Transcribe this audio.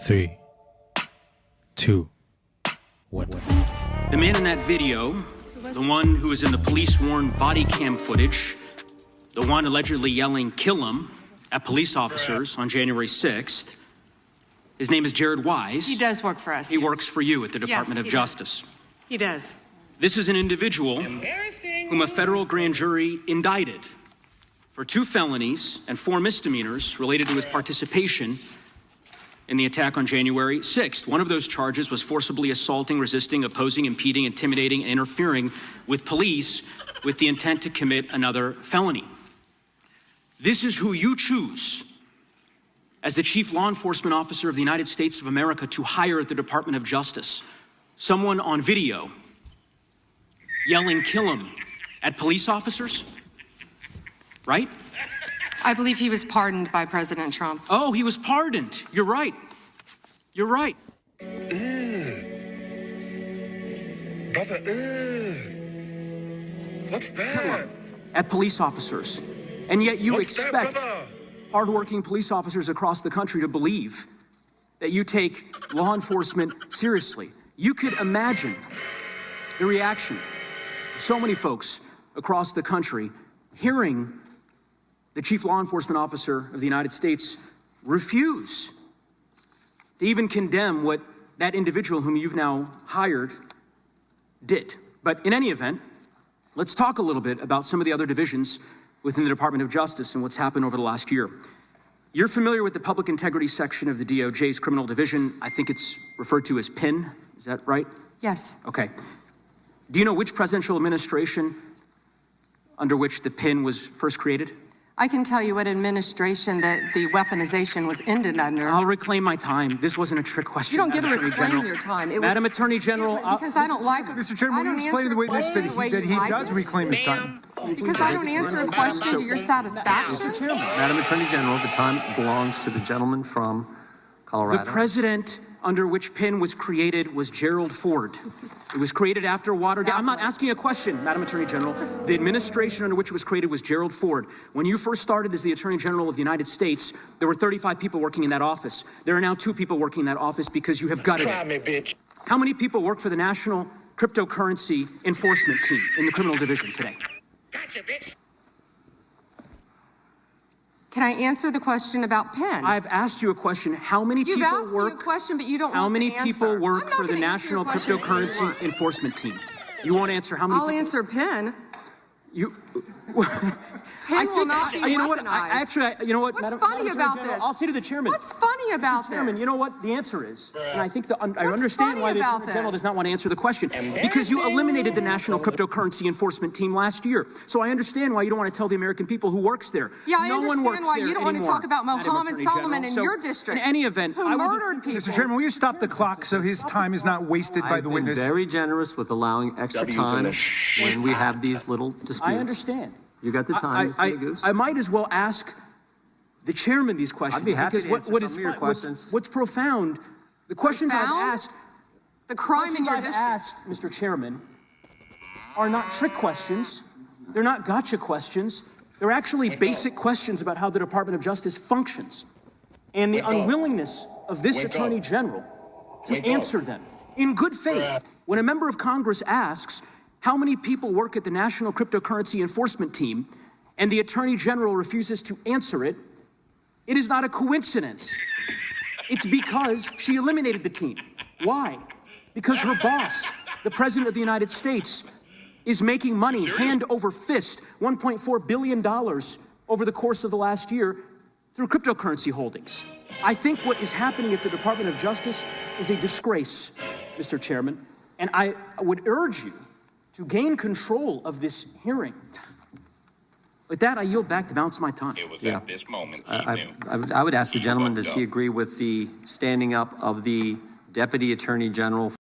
3, 2, 1. The man in that video, the one who was in the police-worn body cam footage, the one allegedly yelling "kill him" at police officers on January 6th, his name is Jared Wise. He does work for us. He works for you at the Department of Justice. He does. This is an individual whom a federal grand jury indicted for 2 felonies and 4 misdemeanors related to his participation in the attack on January 6th. One of those charges was forcibly assaulting, resisting, opposing, impeding, intimidating, and interfering with police with the intent to commit another felony. This is who you choose as the chief law enforcement officer of the United States of America to hire at the Department of Justice. Someone on video yelling "kill him" at police officers, right? I believe he was pardoned by President Trump. Oh, he was pardoned. You're right. You're right. Brother, what's that? At police officers. And yet you What's expect that, brother? hardworking police officers across the country to believe that you take law enforcement seriously. You could imagine the reaction of so many folks across the country hearing the chief law enforcement officer of the United States refuse to even condemn what that individual whom you've now hired did. But in any event, let's talk a little bit about some of the other divisions within the Department of Justice and what's happened over the last year. You're familiar with the public integrity section of the DOJ's criminal division. I think it's referred to as PIN. Is that right? Yes. Okay. Do you know which presidential administration under which the PIN was first created? I can tell you what administration that the weaponization was ended under. I'll reclaim my time. This wasn't a trick question. You don't get to Madam Attorney reclaim General. your time. Madam Attorney General. Because I don't like. Mr. Chairman, will you explain to the witness that he does reclaim his time? Because I don't answer a question to your satisfaction. Madam Attorney General, the time belongs to the gentleman from Colorado. The president under which PIN was created was Gerald Ford. It was created after Watergate. I'm not asking a question, Madam Attorney General. The administration under which it was created was Gerald Ford. When you first started as the Attorney General of the United States, there were 35 people working in that office. There are now 2 people working in that office because you have gutted Try me, it. bitch. How many people work for the National Cryptocurrency Enforcement Team in the criminal division today? Gotcha, bitch. Can I answer the question about PIN? I've asked you a question. How many You've people asked me a question, but you don't How want many the answer. people work I'm not for the gonna answer your National question if you want. Cryptocurrency Enforcement Team? You won't answer how many I'll people? answer PIN. You. PIN will not be you know what? weaponized. You know what? What's Madam funny Attorney about General, this? I'll say to the chairman. What's funny about this? Chairman, you know what the answer is, and I think I What's understand why funny the about Attorney General this? does not want to answer the question because you eliminated the National Cryptocurrency Enforcement Team last year. So I understand why you don't want to tell the American people who works there. Yeah, I no one understand works why there you don't want to anymore, talk about Madam Mohammed Attorney Solomon General. in So, your district. In any event, who I would murdered people. Mr. Chairman, will you stop the clock so his time is not wasted by I've the been witness? very generous with allowing extra W's in time the shit. when we have these little disputes. I understand. You got the time, Mr. Goose. I might as well ask the chairman these questions. I'd be happy because to what answer is some of your fun- questions. What's profound, the questions I've Profound? asked, The crime in your I've district. asked, Mr. Chairman, are not trick questions. They're not gotcha questions. They're actually basic questions about how the Department of Justice functions and the unwillingness of this Attorney General to answer them in good faith. When a member of Congress asks how many people work at the National Cryptocurrency Enforcement Team and the Attorney General refuses to answer it, it is not a coincidence. It's because she eliminated the team. Why? Because her boss, the President of the United States, is making money hand over fist, $1.4 billion over the course of the last year through cryptocurrency holdings. I think what is happening at the Department of Justice is a disgrace, Mr. Chairman, and I would urge you to gain control of this hearing. With that, I yield back the balance of my time. It was Yeah. at this moment he I knew. would ask the gentleman, does he Fucked up. agree with the standing up of the Deputy Attorney General